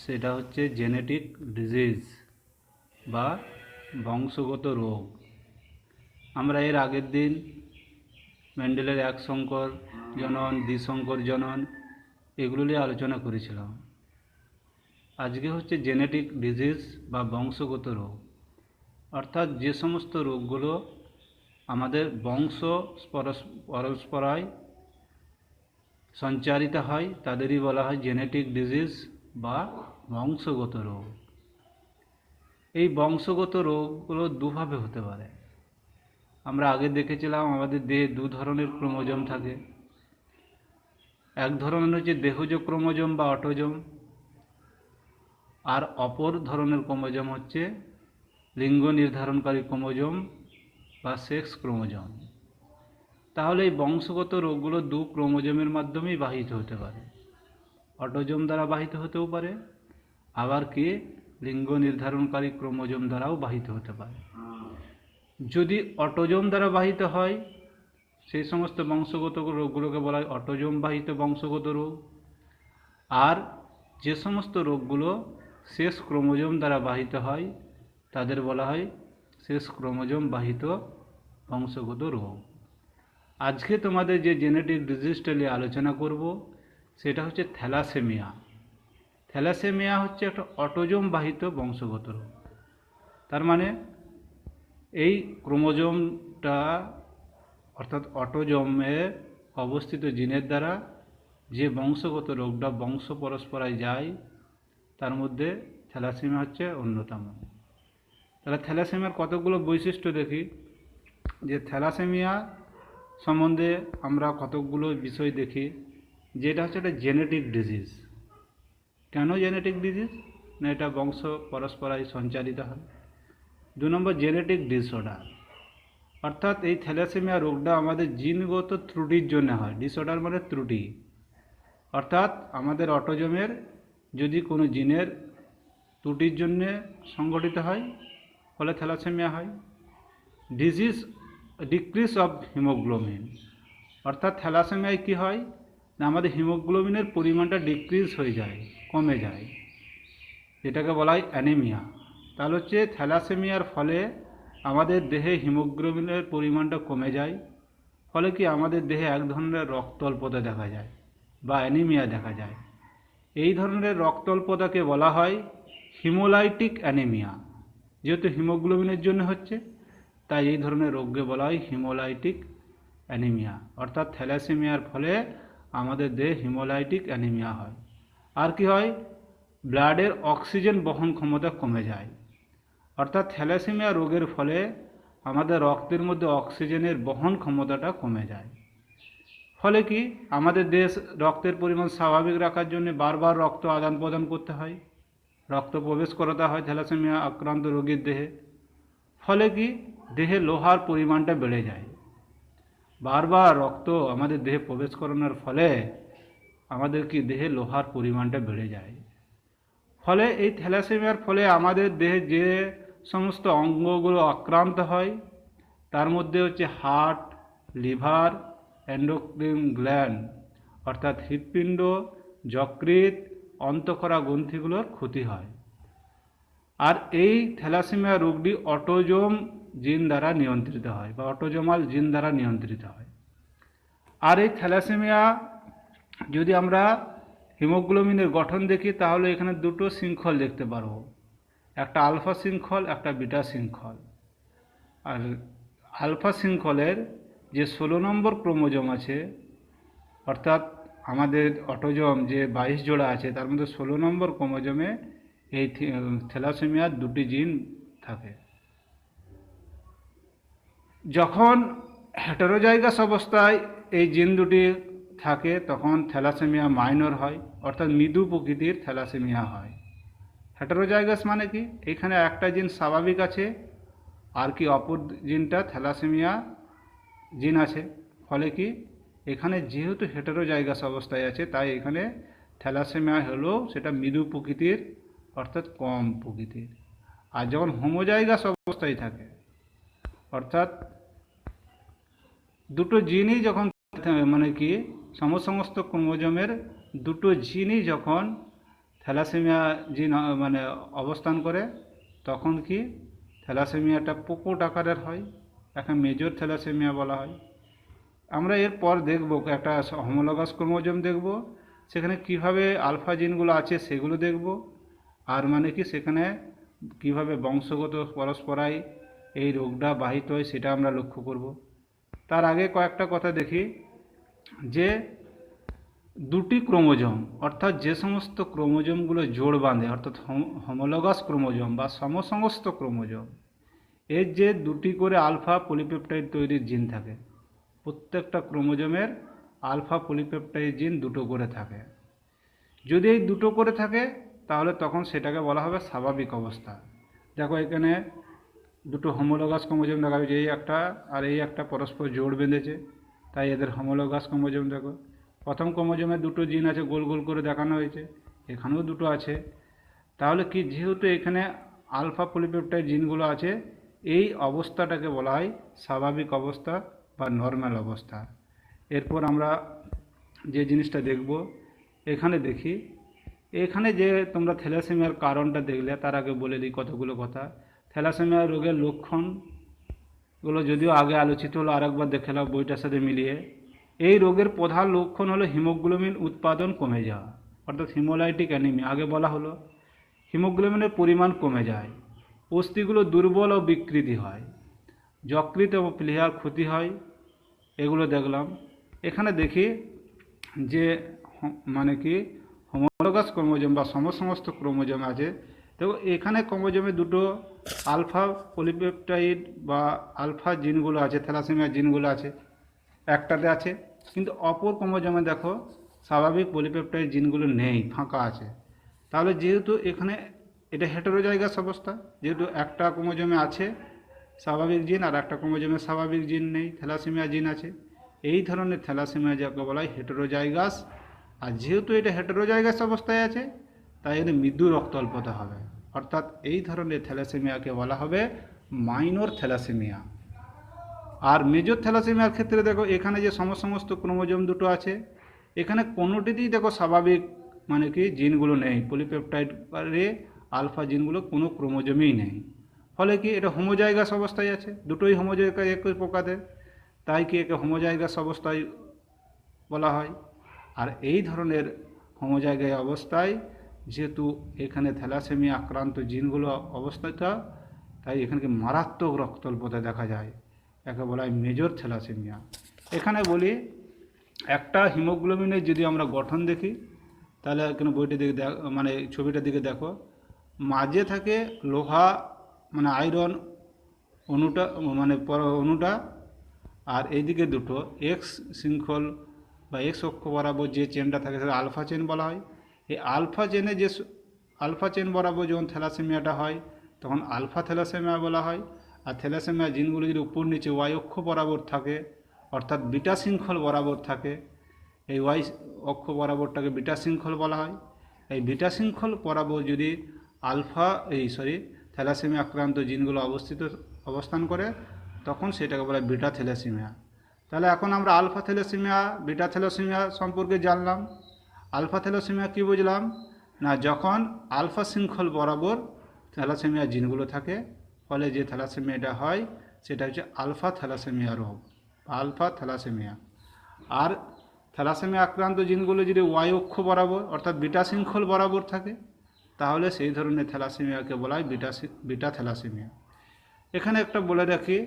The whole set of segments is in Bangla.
সেটা হচ্ছে জেনেটিক ডিজিজ বা বংশগত রোগ। আমরা এর আগের দিন মেন্ডেলের এক সংকর জনন, দ্বিসংকর জনন এগুলো নিয়ে আলোচনা করেছিলাম। আজকে হচ্ছে জেনেটিক ডিজিজ বা বংশগত রোগ, অর্থাৎ যে সমস্ত রোগগুলো আমাদের বংশ পরস্পরায় সঞ্চারিত হয় তাদেরই বলা হয় জেনেটিক ডিজিজ বা বংশগত রোগ। এই বংশগত রোগগুলো দুভাবে হতে পারে। আমরা আগে দেখেছিলাম আমাদের দেহে দু ধরনের ক্রোমোজোম থাকে। এক ধরনের হচ্ছে দেহজ ক্রোমোজোম বা অটোজোম, আর অপর ধরনের ক্রোমোজোম হচ্ছে লিঙ্গ নির্ধারণকারী ক্রোমোজোম বা সেক্স ক্রোমোজোম। তাহলে এই বংশগত রোগগুলো দু ক্রোমোজোমের মাধ্যমেই বাহিত হতে পারে। অটোজোম দ্বারা বাহিত হতেও পারে, আবার কি লিঙ্গ নির্ধারণকারী ক্রোমোজোম দ্বারাও বাহিত হতে পারে। যদি অটোজোম দ্বারা বাহিত হয় সেই সমস্ত বংশগত রোগগুলোকে বলা হয় অটোজোম বাহিত বংশগত রোগ। আর যে সমস্ত রোগগুলো শেষ ক্রোমোজোম দ্বারা বাহিত হয় তাদের বলা হয় শেষ ক্রোমোজোম বাহিত বংশগত রোগ। আজকে তোমাদের যে জেনেটিক ডিজিজটা নিয়ে আলোচনা করব সেটা হচ্ছে থ্যালাসেমিয়া। থ্যালাসেমিয়া হচ্ছে একটা অটোজোম বাহিত বংশগত রোগ। তার মানে এই ক্রোমোজোমটা অর্থাৎ অটোজোমে অবস্থিত জিনের দ্বারা যে বংশগত রোগটা বংশ পরস্পরায় যায় তার মধ্যে থ্যালাসেমিয়া হচ্ছে অন্যতম। তাহলে থ্যালাসেমিয়ার কতগুলো বৈশিষ্ট্য দেখি। যে থ্যালাসেমিয়া সম্বন্ধে আমরা কতকগুলো বিষয় দেখি। যেটা হচ্ছে একটা জেনেটিক ডিজিজ। কেন জেনেটিক ডিজিজ? না, এটা বংশ পরস্পরায় সঞ্চারিত হয়। 2 নম্বর জেনেটিক ডিসঅর্ডার, অর্থাৎ এই থ্যালাসেমিয়া রোগটা আমাদের জিনগত ত্রুটির জন্য হয়। ডিসঅর্ডার মানে ত্রুটি, অর্থাৎ আমাদের অটোজোমের যদি কোনো জিনের ত্রুটির জন্য সংঘটিত হয় ফলে থ্যালাসেমিয়া হয়। ডিজিজ ডিক্রিজ অফ হিমোগ্লোবিন, অর্থাৎ থ্যালাসেমিয়ায় কী হয় না আমাদের হিমোগ্লোবিনের পরিমাণটা ডিক্রিজ হয়ে যায়, কমে যায়, যেটাকে বলা হয় অ্যানিমিয়া। তাহলে হচ্ছে থ্যালাসেমিয়ার ফলে আমাদের দেহে হিমোগ্লোবিনের পরিমাণটা কমে যায়, ফলে কি আমাদের দেহে এক ধরনের রক্তল্পতা দেখা যায় বা অ্যানিমিয়া দেখা যায়। এই ধরনের রক্তল্পতাকে বলা হয় হিমোলাইটিক অ্যানিমিয়া। যেহেতু হিমোগ্লোবিনের জন্য হচ্ছে তাই এই ধরনের রোগকে বলা হয় হিমোলাইটিক অ্যানিমিয়া। অর্থাৎ থ্যালাসেমিয়ার ফলে আমাদের দেহে হিমোলাইটিক অ্যানিমিয়া হয়। আর কি হয়? ব্লাডের অক্সিজেন বহন ক্ষমতা কমে যায়। অর্থাৎ থ্যালাসেমিয়া রোগের ফলে আমাদের রক্তের মধ্যে অক্সিজেনের বহন ক্ষমতাটা কমে যায়। ফলে কি আমাদের দেহে রক্তের পরিমাণ স্বাভাবিক রাখার জন্য বারবার রক্ত আদান প্রদান করতে হয়, রক্ত প্রবেশ করাতে হয় থ্যালাসেমিয়া আক্রান্ত রোগীর দেহে। ফলে কি দেহে লোহার পরিমাণটা বেড়ে যায়। বারবার রক্ত আমাদের দেহে প্রবেশ করানোর ফলে আমাদের কি দেহে লোহার পরিমাণটা বেড়ে যায়। ফলে এই থ্যালাসেমিয়ার ফলে আমাদের দেহে যে সমস্ত অঙ্গগুলো আক্রান্ত হয় তার মধ্যে হচ্ছে হার্ট, লিভার, এন্ডোক্রিন গ্ল্যান্ড অর্থাৎ হৃৎপিণ্ড, যকৃৎ, অন্তঃক্ষরা গ্রন্থিগুলোর ক্ষতি হয়। আর এই থ্যালাসেমিয়া রোগটি অটোজোম জিন দ্বারা নিয়ন্ত্রিত হয় বা অটোজোমাল জিন দ্বারা নিয়ন্ত্রিত হয়। আর এই থ্যালাসেমিয়া যদি আমরা হিমোগ্লোবিনের গঠন দেখি তাহলে এখানে দুটো শৃঙ্খল দেখতে পারবো, একটা আলফা শৃঙ্খল, একটা বিটা শৃঙ্খল। আর আলফা শৃঙ্খলের যে 16 নম্বর ক্রোমোজোম আছে, অর্থাৎ আমাদের অটোজোম যে 22 জোড়া আছে তার মধ্যে 16 নম্বর ক্রোমোজোমে এই থ্যালাসেমিয়ার দুটি জিন থাকে। যখন হেটেরোজাইগাস অবস্থায় এই জিন দুটি থাকে তখন থ্যালাসেমিয়া মাইনর হয়, অর্থাৎ মৃদু প্রকৃতির থ্যালাসেমিয়া হয়। হেটেরোজাইগাস মানে কি এখানে একটা জিন স্বাভাবিক আছে আর কি অপর জিনটা থ্যালাসেমিয়া জিন আছে। ফলে কি এখানে যেহেতু হেটেরোজাইগাস অবস্থায় আছে তাই এখানে থ্যালাসেমিয়া হলেও সেটা মৃদু প্রকৃতির অর্থাৎ কম প্রকৃতির। আর যখন হোমোজাইগাস অবস্থায় থাকে অর্থাৎ দুটো জিনই যখন মানে কি সমস্ত ক্রোমোজোমের দুটো জিনই যখন থ্যালাসেমিয়া জিন মানে অবস্থান করে, তখন কি থ্যালাসেমিয়াটা প্রকট আকারের হয়, একে মেজর থ্যালাসেমিয়া বলা হয়। আমরা এরপর দেখব একটা হোমোলগাস ক্রোমোজোম দেখব, সেখানে কিভাবে আলফা জিনগুলো আছে সেগুলো দেখব, আর মানে কি সেখানে কিভাবে বংশগত পরস্পরায় এই রোগটা বাহিত হয় সেটা আমরা লক্ষ্য করব। তার আগে কয়েকটা কথা দেখি, যে দুটি ক্রোমোজোম অর্থাৎ যে সমস্ত ক্রোমোজোমগুলো জোড় বাঁধে অর্থাৎ হোমোলগাস ক্রোমোজোম বা সমসমস্ত ক্রোমোজোম, এর যে দুটি করে আলফা পলিপেপটাইড তৈরির জিন থাকে, প্রত্যেকটা ক্রোমোজোমের আলফা পলিপেপটাইড জিন দুটো করে থাকে। যদি এই দুটো করে থাকে তাহলে তখন সেটাকে বলা হবে স্বাভাবিক অবস্থা। দেখো এখানে দুটো হোমোলগাস ক্রোমোজোম দেখা যাচ্ছে, এই একটা আর এই একটা পরস্পর জোড় বেঁধেছে, তাই এদের হোমোলগাস ক্রোমোজোম। দেখো প্রথম ক্রোমোজোমে দুটো জিন আছে, গোল গোল করে দেখানো হয়েছে, এখানেও দুটো আছে। তাহলে কি, যেহেতু এখানে আলফা পলিপেপটাইড জিনগুলো আছে, এই অবস্থাটাকে বলা হয় স্বাভাবিক অবস্থা বা নর্মাল অবস্থা। এরপর আমরা যে জিনিসটা দেখব, এখানে দেখি, এখানে যে তোমরা থ্যালাসেমিয়ার কারণটা দেখলে, তার আগে বলে দিই কতগুলো কথা। থ্যালাসেমিয়া রোগের লক্ষণগুলো যদিও আগে আলোচিত হলো, আরেকবার দেখে নাও বইটার সাথে মিলিয়ে। এই রোগের প্রধান লক্ষণ হলো হিমোগ্লোবিন উৎপাদন কমে যাওয়া, অর্থাৎ হিমোলাইটিক অ্যানিমিয়া। আগে বলা হলো হিমোগ্লোবিনের পরিমাণ কমে যায়, অস্থিগুলো দুর্বল ও বিকৃতি হয়, যকৃৎ ও প্লীহার ক্ষতি হয়, এগুলো দেখলাম। এখানে দেখি যে মানে কি হোমোলগাস ক্রোমোজোম বা সমসমস্ত ক্রোমোজোম আছে। তো এখানে ক্রোমোজোমে দুটো আলফা পলিপেপটাইড বা আলফা জিনগুলো আছে, থ্যালাসেমিয়া জিনগুলো আছে, একটাতে আছে, কিন্তু অপর ক্রোমোজোমে দেখো স্বাভাবিক পলিপেপটাইড জিনগুলো নেই, ফাঁকা আছে। তাহলে যেহেতু এখানে এটা হেটেরোজাইগাস অবস্থা, যেহেতু একটা ক্রোমোজোমে আছে স্বাভাবিক জিন আর একটা ক্রোমোজোমে স্বাভাবিক জিন নেই, থ্যালাসেমিয়া জিন আছে, এই ধরনের থ্যালাসেমিয়া যাকে বলা হয় হেটেরোজাইগাস। আর যেহেতু এটা হেটেরোজাইগাস অবস্থায় আছে, তাই এদের মৃদু রক্ত অল্পতা হবে, অর্থাৎ এই ধরনের থ্যালাসেমিয়াকে বলা হবে মাইনর থ্যালাসেমিয়া। আর মেজর থ্যালাসেমিয়ার ক্ষেত্রে দেখো এখানে যে সমস্ত ক্রোমোজোম দুটো আছে, এখানে কোনোটিতেই দেখো স্বাভাবিক মানে কি জিনগুলো নেই, পলিপেপটাইড আলফা জিনগুলো কোনো ক্রোমোজোমেই নেই। ফলে কি এটা হোমোজাইগাস অবস্থায় আছে, দুটোই হোমোজাইগাস একই প্রকারের, তাই কি একে হোমোজাইগাস অবস্থায় বলা হয়। আর এই ধরনের হোমোজাইগাস অবস্থায় যেহেতু এখানে থ্যালাসেমিয়া আক্রান্ত জিনগুলো অবস্থাটা, তাই এখানে মারাত্মক রক্তল্পতা দেখা যায়, একে বলা হয় মেজর থ্যালাসেমিয়া। এখানে বলি একটা হিমোগ্লোবিনের যদি আমরা গঠন দেখি, তাহলে এখানে বইটির দিকে মানে ছবিটার দিকে দেখো, মাঝে থাকে লোহা মানে আয়রন অনুটা, আর এইদিকে দুটো এক্স শৃঙ্খল বা এক্স অক্ষ বরাবর যে চেনটা থাকে সেটা আলফা চেন বলা হয়। এই আলফা চেনে যে আলফা চেন বরাবর যখন থ্যালাসেমিয়াটা হয় তখন আলফা থ্যালাসেমিয়া বলা হয়। আর থ্যালাসেমিয়া জিনগুলো যদি উপর নিচে ওয়াই অক্ষ বরাবর থাকে, অর্থাৎ বিটা শৃঙ্খল বরাবর থাকে, এই ওয়াই অক্ষ বরাবরটাকে বিটা শৃঙ্খল বলা হয়। এই বিটা শৃঙ্খল বরাবর যদি থ্যালাসেমিয়া আক্রান্ত জিনগুলো অবস্থান করে, তখন সেটাকে বলা হয় বিটা থ্যালাসেমিয়া। তাহলে এখন আমরা আলফা থ্যালাসেমিয়া বিটা থ্যালাসেমিয়া সম্পর্কে জানলাম। আলফা থ্যালাসেমিয়া কী বুঝলাম না, যখন আলফা শৃঙ্খল বরাবর থ্যালাসেমিয়া জিনগুলো থাকে, ফলে যে থ্যালাসেমিয়াটা হয় সেটা হচ্ছে আলফা থ্যালাসেমিয়া রোগ, আলফা থ্যালাসেমিয়া। আর থ্যালাসেমিয়া আক্রান্ত জিনগুলো যদি ওয়াই অক্ষ বরাবর অর্থাৎ বিটা শৃঙ্খল বরাবর থাকে, তাহলে সেই ধরনের থ্যালাসেমিয়াকে বলা হয় বিটা থ্যালাসেমিয়া। এখানে একটা বলে রাখি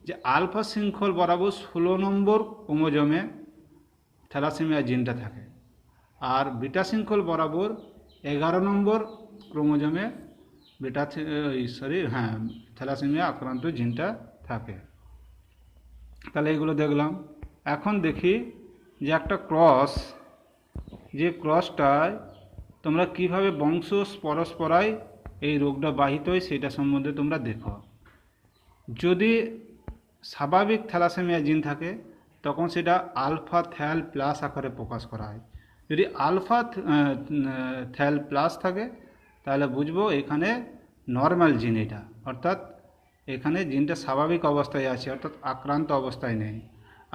যে আলফা শৃঙ্খল বরাবর 16 নম্বর ক্রোমোজোমে থ্যালাসেমিয়া জিনটা থাকে, আর বিটা শৃঙ্খল বরাবর 11 নম্বর ক্রোমোজোমে থ্যালাসেমিয়া আক্রান্ত জিনটা থাকে। তাহলে এগুলো দেখলাম। এখন দেখি যে একটা ক্রস, যে ক্রসটায় তোমরা কিভাবে বংশ পরস্পরায় এই রোগটা বাহিত হয় সেটা সম্বন্ধে তোমরা দেখো। যদি স্বাভাবিক থ্যালাসেমিয়া জিন থাকে তখন সেটা আলফা থ্যাল প্লাস আকারে প্রকাশ করা হয়। যদি আলফা থ্যাল প্লাস থাকে তাহলে বুঝবো এখানে নর্মাল জিন এটা, অর্থাৎ এখানে জিনটা স্বাভাবিক অবস্থায় আছে, অর্থাৎ আক্রান্ত অবস্থায় নেই।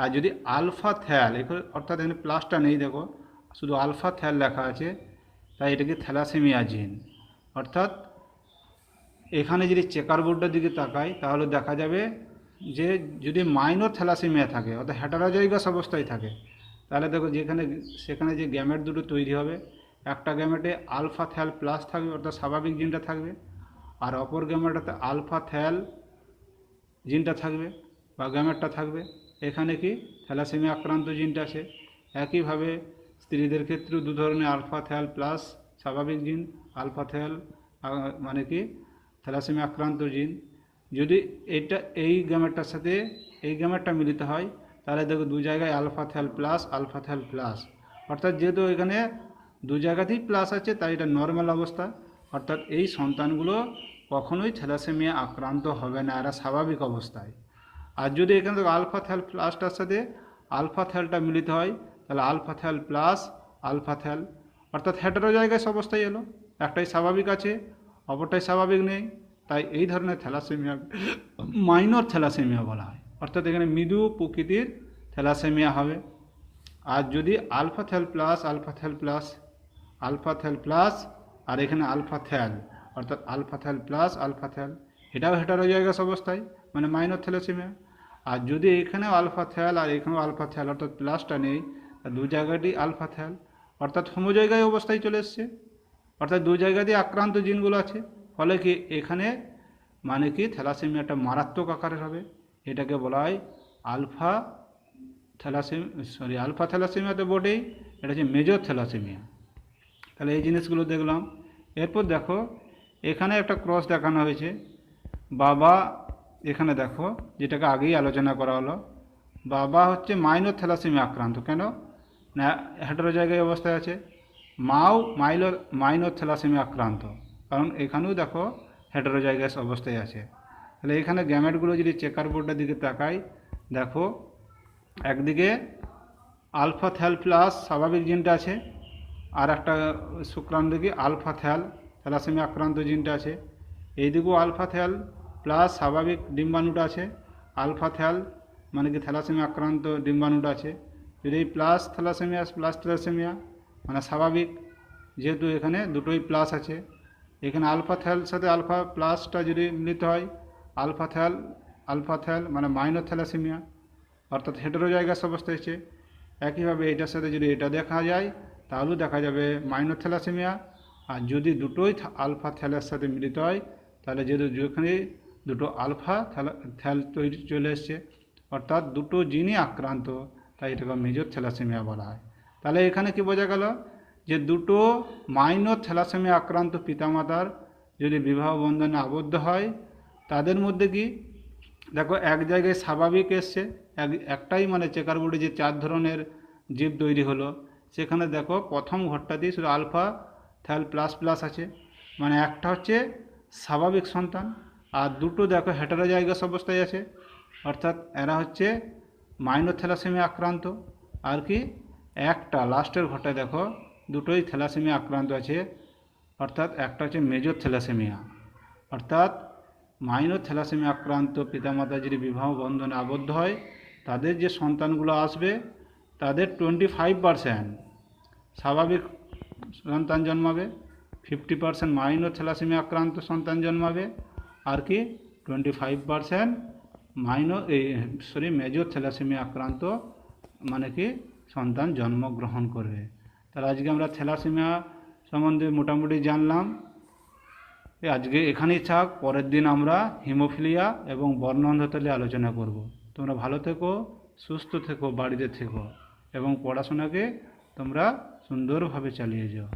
আর যদি আলফা থ্যাল অর্থাৎ এখানে প্লাসটা নেই, দেখো শুধু আলফা থ্যাল লেখা আছে, তাই এটাকে থ্যালাসেমিয়া জিন। অর্থাৎ এখানে যদি চেকার বোর্ডের দিকে তাকাই তাহলে দেখা যাবে যে যদি মাইনর থ্যালাসেমিয়া থাকে অর্থাৎ হেটারোজাইগাস অবস্থায় থাকে, তাহলে দেখো সেখানে যে গ্যামেট দুটো তৈরি হবে, একটা গ্যামেটে আলফা থ্যাল প্লাস থাকবে অর্থাৎ স্বাভাবিক জিনটা থাকবে, আর অপর গ্যামেটটাতে আলফা থ্যাল জিনটা থাকবে বা গ্যামেটটা থাকবে। এখানে কি থ্যালাসেমিয়া আক্রান্ত জিনটা আছে। একইভাবে স্ত্রীদের ক্ষেত্রেও দু ধরনের আলফা থ্যাল প্লাস স্বাভাবিক জিন, আলফা থ্যাল মানে কি থ্যালাসেমিয়া আক্রান্ত জিন। যদি এই গ্যামেটটার সাথে এই গ্যামেটটা মিলিত হয় তাহলে দেখো দু জায়গায় আলফা থ্যাল প্লাস, অর্থাৎ যেহেতু এখানে দু জায়গাতেই প্লাস আছে তাই এটা নর্মাল অবস্থা, অর্থাৎ এই সন্তানগুলো কখনোই থ্যালাসেমিয়া আক্রান্ত হবে না, এরা স্বাভাবিক অবস্থায়। আর যদি এখানে দেখো আলফা থ্যাল প্লাসটার সাথে আলফা থ্যালটা মিলিত হয় তাহলে alpha thal plus alpha thal, অর্থাৎ হেটারোজাইগাস অবস্থায় এলো, একটাই স্বাভাবিক আছে অপরটাই স্বাভাবিক নেই, তাই এই ধরনের থ্যালাসেমিয়া মাইনর থ্যালাসেমিয়া বলা হয়। অর্থাৎ এখানে মৃদু প্রকৃতির থ্যালাসেমিয়া হবে। আর যদি আলফা থ্যাল প্লাস আর এখানে আলফা থ্যাল অর্থাৎ alpha thal plus alpha thal, এটাও হেটারোজাইগাস অবস্থায় মানে মাইনর থ্যালাসেমিয়া। আর যদি এখানেও আলফা থ্যাল আর এখানেও আলফা থ্যাল অর্থাৎ প্লাসটা নেই, আর দু জায়গাটি আলফা থ্যাল অর্থাৎ হোমোজাইগাস অবস্থায় চলে এসছে, অর্থাৎ দু জায়গাতেই আক্রান্ত জিনগুলো আছে। ফলে কি এখানে মানে কি থ্যালাসেমিয়াটা মারাত্মক আকারের হবে, এটাকে বলা হয় আলফা থ্যালাসেমিয়া তো বটেই, এটা হচ্ছে মেজর থ্যালাসেমিয়া। তাহলে এই জিনিসগুলো দেখলাম। এরপর দেখো এখানে একটা ক্রস দেখানো হয়েছে, বাবা এখানে দেখো যেটাকে আগেই আলোচনা করা হলো, বাবা হচ্ছে মাইনর থ্যালাসেমিয়া আক্রান্ত, কেন না হেটারোজাইগাস অবস্থায় আছে, মাও মাইনর থ্যালাসেমিয়া আক্রান্ত, কারণ এখানেও দেখো হেটারোজাইগাস অবস্থায় আছে। তাহলে এখানে গ্যামেটগুলো যদি চেকার বোর্ডের দিকে তাকাই দেখো একদিকে আলফা থ্যাল প্লাস স্বাভাবিক জিনটা আছে, আর একটা শুক্রাণু দিকে আলফা থ্যাল থ্যালাসেমিয়া আক্রান্ত জিনটা আছে, এইদিকেও আলফা থ্যাল প্লাস স্বাভাবিক ডিম্বাণুটা আছে, আলফা থ্যাল মানে কি থ্যালাসেমিয়া আক্রান্ত ডিম্বাণুটা আছে। যদি এই প্লাস থ্যালাসেমিয়া মানে স্বাভাবিক, যেহেতু এখানে দুটোই প্লাস আছে, এখানে আলফা থ্যাল সাথে আলফা প্লাসটা যদি মিলিত হয় আলফা থ্যাল মানে মাইনর থ্যালাসেমিয়া অর্থাৎ হেটারোজাইগাস অবস্থায় আছে। একইভাবে এটার সাথে যদি এটা দেখা যায় তাহলেও দেখা যাবে মাইনর থ্যালাসেমিয়া। আর যদি দুটোই আলফা থ্যালের সাথে মিলিত হয় তাহলে যেখানে দুটো আলফা থ্যাল তৈরি চলে এসছে অর্থাৎ দুটো জিনই আক্রান্ত, তাই এটাকে মেজর থ্যালাসেমিয়া বলা হয়। তাহলে এখানে কি বোঝা গেল যে দুটো মাইনর থ্যালাসেমিয়া আক্রান্ত পিতামাতার যদি বিবাহ বন্ধনে আবদ্ধ হয় তাদের মধ্যে কি দেখো এক জায়গায় স্বাভাবিক এসছে, একটাই মানে চেকার বোর্ডে যে 4 ধরনের জীব তৈরি হলো সেখানে দেখো প্রথম ঘরটাতেই শুধু আলফা থ্যাল প্লাস আছে, মানে একটা হচ্ছে স্বাভাবিক সন্তান, আর দুটো দেখো হেটারোজাইগাস অবস্থায় আছে অর্থাৎ এরা হচ্ছে মাইনর থ্যালাসেমিয়া আক্রান্ত। আর কি একটা লাস্টের ঘরটায় দেখো দুটোই থ্যালাসেমিয়া আক্রান্ত আছে, অর্থাৎ একটা হচ্ছে মেজর থ্যালাসেমিয়া। অর্থাৎ মাইনর থ্যালাসেমিয়া আক্রান্ত পিতামাতা যদি বিবাহ বন্ধনে আবদ্ধ হয় তাদের যে সন্তানগুলো আসবে তাদের 25% স্বাভাবিক সন্তান জন্মাবে, 50% মাইনর থ্যালাসেমিয়া আক্রান্ত সন্তান জন্মাবে, আর কি 25% মেজর থ্যালাসেমিয়া আক্রান্ত মানে কি সন্তান জন্মগ্রহণ করবে। তাহলে আজকে আমরা থ্যালাসেমিয়া সম্বন্ধে মোটামুটি জানলাম, আজকে এখানেই থাক, পরের দিন আমরা হিমোফিলিয়া এবং বর্ণান্ধতালে আলোচনা করব। তোমরা ভালো থেকো, সুস্থ থেকো, বাড়িতে থেকো এবং পড়াশোনাকে তোমরা সুন্দরভাবে চালিয়ে যাও।